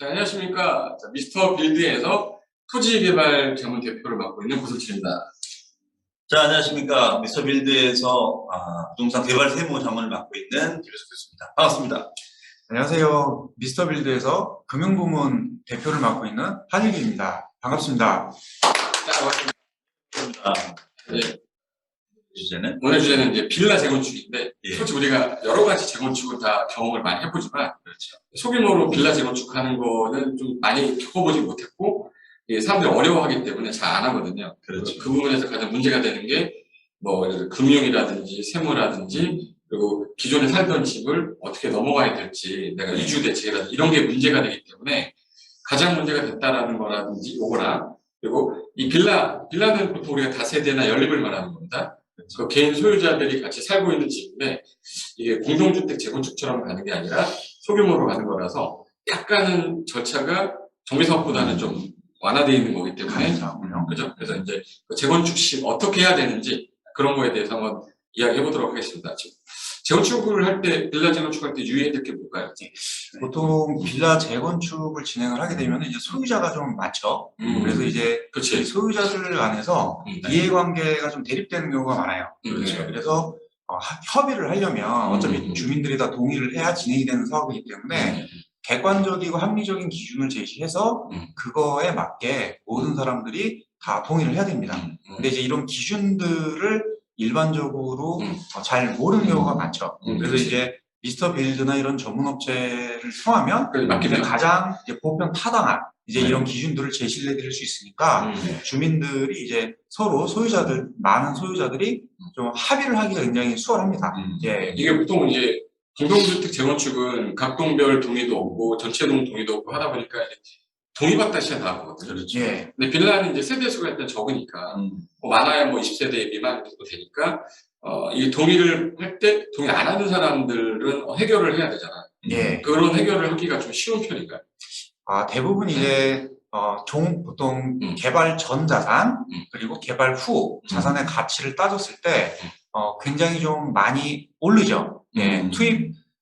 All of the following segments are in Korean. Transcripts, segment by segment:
자, 안녕하십니까. 자, 미스터 빌드에서 토지개발 자문 대표를 맡고 있는 고석진입니다. 자, 안녕하십니까. 미스터 빌드에서 부동산 개발 세무 자문을 맡고 있는 김효석입니다. 반갑습니다. 안녕하세요. 미스터 빌드에서 금융부문 대표를 맡고 있는 한일기입니다. 반갑습니다. 자, 반갑습니다. 네. 주제는? 오늘 주제는 이제 빌라 재건축인데, 예. 솔직히 우리가 여러 가지 재건축을 다 경험을 많이 해보지만, 그렇죠. 소규모로 빌라 재건축하는 거는 좀 많이 겪어보지 못했고, 사람들이 어려워하기 때문에 잘 안 하거든요. 그렇죠. 그 부분에서 가장 문제가 되는 게, 뭐, 금융이라든지 세무라든지, 그리고 기존에 살던 집을 어떻게 넘어가야 될지, 내가 이주 대책이라든지 이런 게 문제가 되기 때문에 가장 문제가 됐다라는 거라든지 요거나, 그리고 이 빌라는 보통 우리가 다세대나 연립을 말하는 겁니다. 그 개인 소유자들이 같이 살고 있는 집인데, 이게 공동주택 재건축처럼 가는 게 아니라 소규모로 가는 거라서 약간은 절차가 정비사업보다는 좀 완화되어 있는 거기 때문에, 그죠? 그래서 이제 그 재건축 시 어떻게 해야 되는지 그런 거에 대해서 한번 이야기해 보도록 하겠습니다. 지금 재건축을 할 때, 빌라 재건축할 때 유의해야 될 게 뭘까요? 보통 빌라 재건축을 진행을 하게 되면 이제 소유자가 좀 많죠. 그래서 이제 그치. 이 소유자들 안에서 이해관계가 좀 대립되는 경우가 많아요. 그렇죠. 그래서 협의를 하려면 어차피 주민들이 다 동의를 해야 진행이 되는 사업이기 때문에 객관적이고 합리적인 기준을 제시해서 그거에 맞게 모든 사람들이 다 동의를 해야 됩니다. 근데 이제 이런 기준들을 일반적으로 잘 모르는 경우가 많죠. 그래서 이제 미스터 빌드나 이런 전문 업체를 통하면 이제 가장 이제 보편 타당한 이제 이런 기준들을 제시를 해드릴 수 있으니까 주민들이 이제 서로 많은 소유자들이 좀 합의를 하기가 굉장히 수월합니다. 이게 보통 이제 공동주택 재건축은 각 동별 동의도 없고 전체 동 동의도 없고 하다 보니까 동의받다 시작 나왔거든요. 그렇죠. 근데 빌라는 이제 세대 수가 일단 적으니까 뭐 많아야 뭐 20세대 미만 정도 되니까 이 동의를 할 때 동의 안 하는 사람들은 해결을 해야 되잖아요. 그런 해결을 하기가 좀 쉬운 편인가요? 대부분 이제 보통 개발 전 자산 그리고 개발 후 자산의 가치를 따졌을 때 굉장히 좀 많이 오르죠.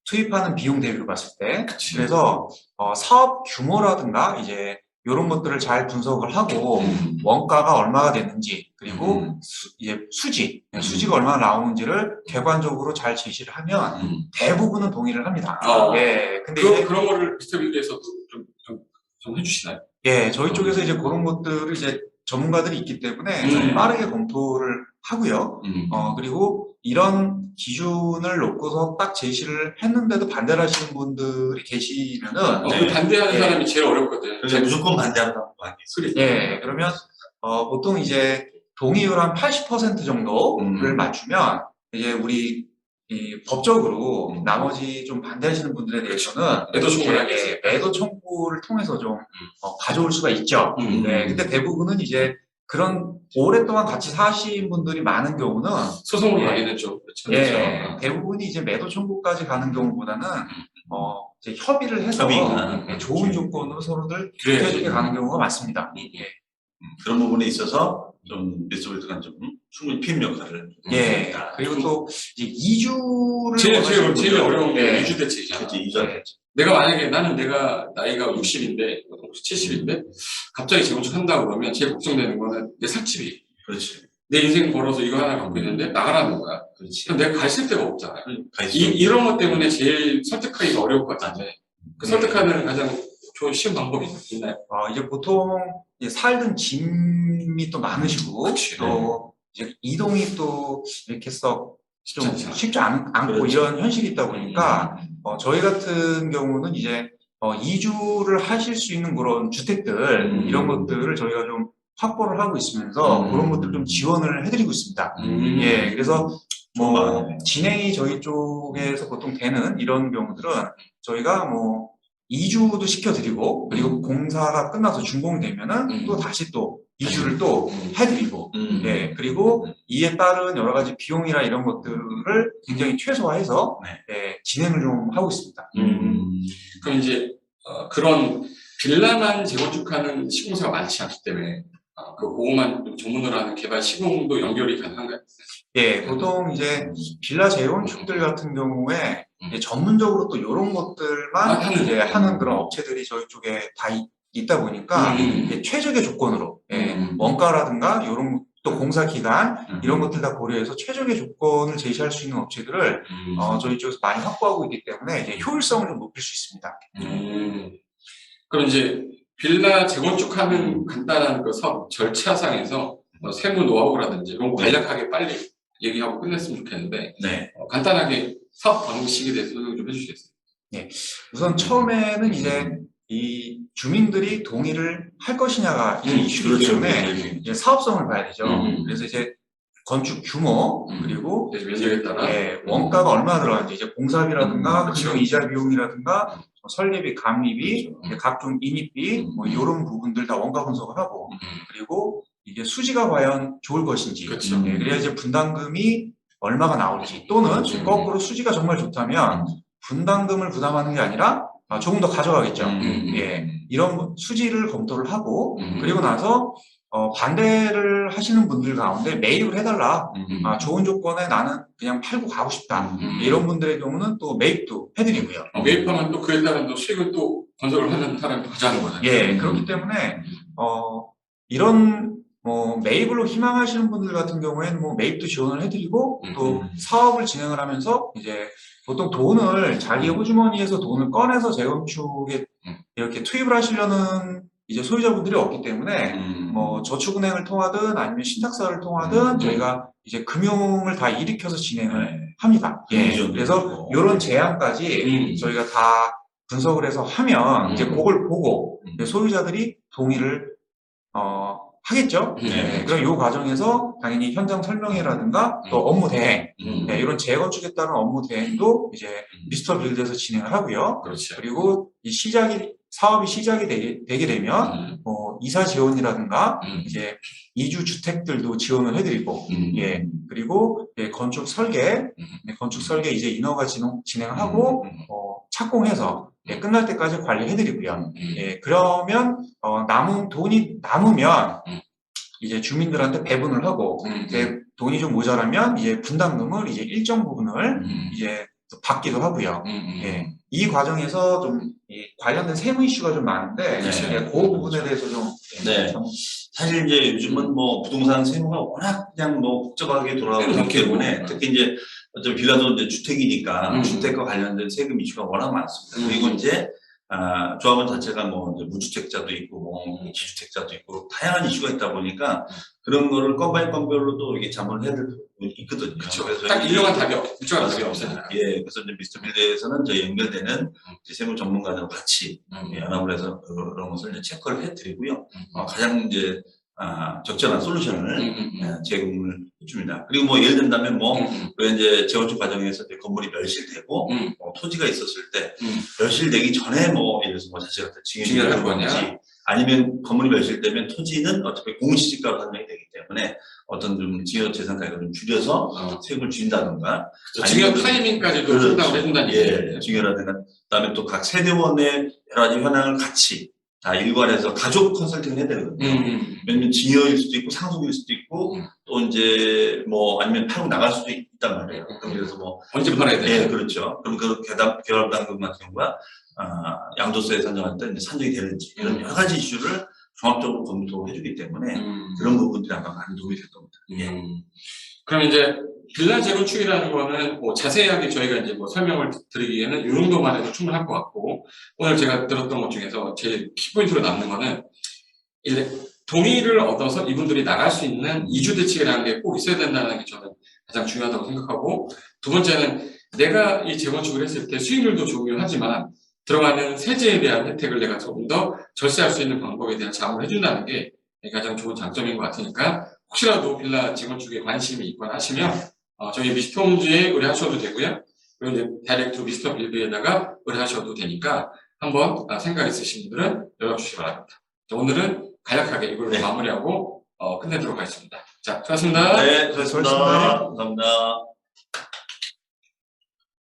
투입하는 비용 대비로 봤을 때. 그래서 사업 규모라든가 이제 이런 것들을 잘 분석을 하고 원가가 얼마가 됐는지 그리고 이제 수지가 얼마나 나오는지를 객관적으로 잘 제시를 하면 대부분은 동의를 합니다. 근데 그런 거를 미스터 빌드에서도 좀 해주시나요? 저희 쪽에서 이제 그런 것들을 이제 전문가들이 있기 때문에 좀 빠르게 검토를 하고요. 그리고 이런 기준을 놓고서 딱 제시를 했는데도 반대를 하시는 분들이 계시면은 그 반대하는 사람이 제일 어렵거든요. 그래서 무조건 반대한다고 하겠어요. 그러면 보통 이제 동의율 한 80% 정도를 맞추면 이제 우리 법적으로 나머지 좀 반대하시는 분들에 대해서는 매도 청구를 통해서 좀 가져올 수가 있죠. 근데 대부분은 이제 그런 오랫동안 같이 사신 분들이 많은 경우는 소송으로 가기는 좀 그렇죠. 대부분이 이제 매도 청구까지 가는 경우보다는 이제 협의를 해서 좋은 조건으로 서로들 좋게 가는 경우가 많습니다. 그런 부분에 있어서 좀 미스터 빌드가 좀 충분히 피임 역할을 그리고 또 이제 이주를 제일 어려운 게 이주 대책이잖아. 내가 만약에 내가 나이가 60인데 70인데 갑자기 재건축 한다 그러면 제일 걱정되는 거는 내 살집이. 그렇지. 내 인생 걸어서 이거 하나 갖고 있는데 나가라는 거야. 그럼 내가 가 있을 데가 없잖아요. 이런 것 때문에 제일 설득하기가 어려울 것 같은데 그 설득하는 가장 쉬운 방법이 있나요? 이제 보통 살던 짐이 또 많으시고 또 이제 이동이 또 이렇게 좀 쉽지 않고 이런 현실이 있다 보니까 저희 같은 경우는 이제 이주를 하실 수 있는 그런 주택들 이런 것들을 저희가 좀 확보를 하고 있으면서 그런 것들 좀 지원을 해드리고 있습니다. 그래서 진행이 저희 쪽에서 보통 되는 이런 경우들은 저희가 이주도 시켜드리고 그리고 공사가 끝나서 준공이 되면은 또 다시 또 이주를 또 해드리고 그리고 이에 따른 여러 가지 비용이나 이런 것들을 굉장히 최소화해서 진행을 좀 하고 있습니다. 그럼 이제 그런 빌라만 재건축하는 시공사가 많지 않기 때문에 그 보호만 좀 전문으로 하는 개발 시공도 연결이 가능한가요? 예, 보통 이제 빌라 재건축들 같은 경우에 이제 전문적으로 또 이런 것들만 하는 이제 거구나. 하는 그런 업체들이 저희 쪽에 다 있다 보니까 이제 최적의 조건으로 원가라든가 이런 또 공사 기간 이런 것들 다 고려해서 최적의 조건을 제시할 수 있는 업체들을 저희 쪽에서 많이 확보하고 있기 때문에 이제 효율성을 좀 높일 수 있습니다. 그럼 이제 빌라 재건축하는 간단한 그 사업 절차상에서 세무 노하우라든지 이런 거 간략하게 빨리 얘기하고 끝냈으면 좋겠는데 네. 간단하게 사업 방식에 대해서 설명 좀 해주시겠어요? 우선 처음에는 이제 이 주민들이 동의를 할 것이냐가 이제 이슈이기 그렇죠. 때문에 이제 사업성을 봐야 되죠. 음. 그래서 이제 건축 규모 그리고 이제 면적에 따라 원가가 얼마나 들어가는지 이제 공사비라든가 그렇죠. 금융 이자 비용이라든가 설계비, 감리비, 그렇죠. 이제 각종 인입비 뭐 이런 부분들 다 원가 분석을 하고 그리고 이게 수지가 과연 좋을 것인지 그렇죠. 그래야 이제 분담금이 얼마가 나올지 또는 그렇죠. 거꾸로 수지가 정말 좋다면 분담금을 부담하는 게 아니라 조금 더 가져가겠죠. 이런 수지를 검토를 하고 그리고 나서 반대를 하시는 분들 가운데 매입을 해달라. 좋은 조건에 나는 그냥 팔고 가고 싶다. 이런 분들의 경우는 또 매입도 해드리고요. 매입하면 또 그에 따른 또 수익을 또 건설을 하는 사람이 가져가는 거잖아요. 그렇기 때문에 이런 매입을 희망하시는 분들 같은 경우에는 뭐 매입도 지원을 해드리고 또 사업을 진행을 하면서 이제 보통 돈을 자기 호주머니에서 돈을 꺼내서 재건축에 이렇게 투입을 하시려는 이제 소유자분들이 없기 때문에 뭐 저축은행을 통하든 아니면 신탁사를 통하든 저희가 이제 금융을 다 일으켜서 진행을 합니다. 그래서 이런 제안까지 저희가 다 분석을 해서 하면 이제 그걸 보고 소유자들이 동의를 하겠죠. 그럼 이 과정에서 당연히 현장 설명회라든가 또 업무 대행, 이런 재건축에 따른 업무 대행도 이제 미스터 빌드에서 진행을 하고요. 그렇죠. 그리고 이 사업이 시작이 되게 되면 이사 지원이라든가 이제 이주 주택들도 지원을 해드리고, 그리고 건축 설계 이제 인허가 진행을 하고 착공해서 끝날 때까지 관리해드리고요. 그러면 돈이 남으면 이제 주민들한테 배분을 하고 이제 돈이 좀 모자라면 이제 분담금을 이제 일정 부분을 이제 받기도 하고요. 이 과정에서 좀 관련된 세무 이슈가 좀 많은데 그 부분에 대해서 좀 사실 이제 요즘은 뭐 부동산 세무가 워낙 그냥 뭐 복잡하게 돌아가고 있기 때문에 특히 이제 어차피 빌라도 이제 주택이니까 주택과 관련된 세금 이슈가 워낙 많습니다. 그리고 이제 조합원 자체가 뭐 이제 무주택자도 있고 뭐 지주택자도 있고 다양한 이슈가 있다 보니까 그런 거를 건별로 또 이게 자문을 해야 될 부분이 있거든요. 그렇죠. 그래서 딱 일정한 답이 없어요. 그래서 이제 미스터 빌드에서는 저희 연결되는 이제 세무 전문가들과 같이 연합을 해서 그런 것을 이제 체크를 해드리고요. 가장 이제 적절한 솔루션을 제공을 해줍니다. 그리고 뭐 예를 든다면 왜 이제 재건축 과정에서 이제 건물이 멸실되고 토지가 있었을 때 멸실되기 전에 뭐 예를 들어서 뭐 자체가 증여를 할 거냐 아니면 건물이 멸실되면 토지는 어차피 공시지가로 판정이 되기 때문에 어떤 좀 증여 재산 가격을 좀 줄여서 세금을 준다든가 증여 타이밍까지도 상담을 해준다는 얘기예요. 증여라든가 그다음에 또 각 세대원의 여러 가지 현황을 같이 다 일관해서 가족 컨설팅을 해야 되거든요. 왜냐면 증여일 수도 있고 상속일 수도 있고 또 이제 뭐 아니면 팔고 나갈 수도 있단 말이에요. 그래서 뭐 언제 팔아야 돼요? 그렇죠. 그럼 그 결합당금 같은 경우가 양도세에 산정할 때 이제 산정이 되는지 이런 여러 가지 이슈를 종합적으로 검토해주기 때문에 그런 부분들이 아마 많은 도움이 될 겁니다. 그럼 이제 빌라 재건축이라는 거는 뭐 자세하게 저희가 이제 뭐 설명을 드리기에는 이 정도만 해도 충분할 것 같고 오늘 제가 들었던 것 중에서 제일 키포인트로 남는 거는 이제 동의를 얻어서 이분들이 나갈 수 있는 이주 대책이라는 게 꼭 있어야 된다는 게 저는 가장 중요하다고 생각하고 두 번째는 내가 이 재건축을 했을 때 수익률도 중요하지만 들어가는 세제에 대한 혜택을 내가 조금 더 절세할 수 있는 방법에 대한 자문을 해준다는 게 가장 좋은 장점인 것 같으니까 혹시라도 빌라 재건축에 관심이 있거나 하시면 저희 미스터 홈즈에 의뢰하셔도 되고요. 그리고 이제 다이렉트 미스터 빌드에다가 의뢰하셔도 되니까 한번 생각 있으신 분들은 연락 주시기 바랍니다. 오늘은 간략하게 이걸로 마무리하고 끝내도록 하겠습니다. 자, 수고하셨습니다. 네, 수고하셨습니다. 감사합니다.